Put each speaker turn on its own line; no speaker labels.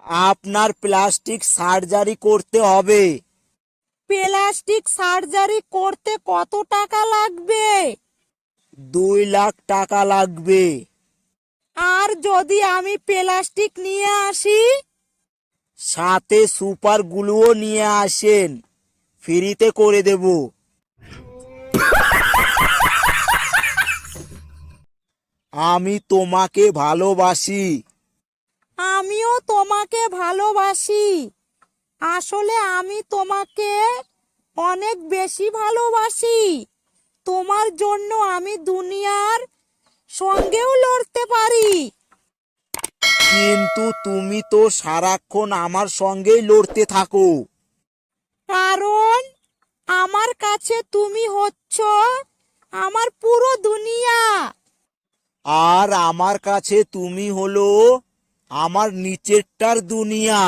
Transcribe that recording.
আপনার plastic surgery করতে হবে।
প্লাস্টিক সার্জারি করতে কত টাকা লাগবে?
2 লাখ টাকা লাগবে।
আর যদি আমি প্লাস্টিক নিয়ে আসি?
সাথে সুপার গ্লুও নিয়ে আসেন, ফ্রিতে করে দেব। আমি তোমাকে ভালোবাসি।
আমিও তোমাকে ভালোবাসি। আসলে আমি তোমাকে অনেক বেশি ভালোবাসি। তোমার জন্য আমি দুনিয়ার সঙ্গেও লড়তে পারি।
কিন্তু তুমি তো সারাক্ষণ আমার সঙ্গেই লড়তে থাকো।
কারণ আমার কাছে তুমি হচ্ছ আমার পুরো দুনিয়া।
আর আমার কাছে তুমি হলো আমার নিচেরটার দুনিয়া।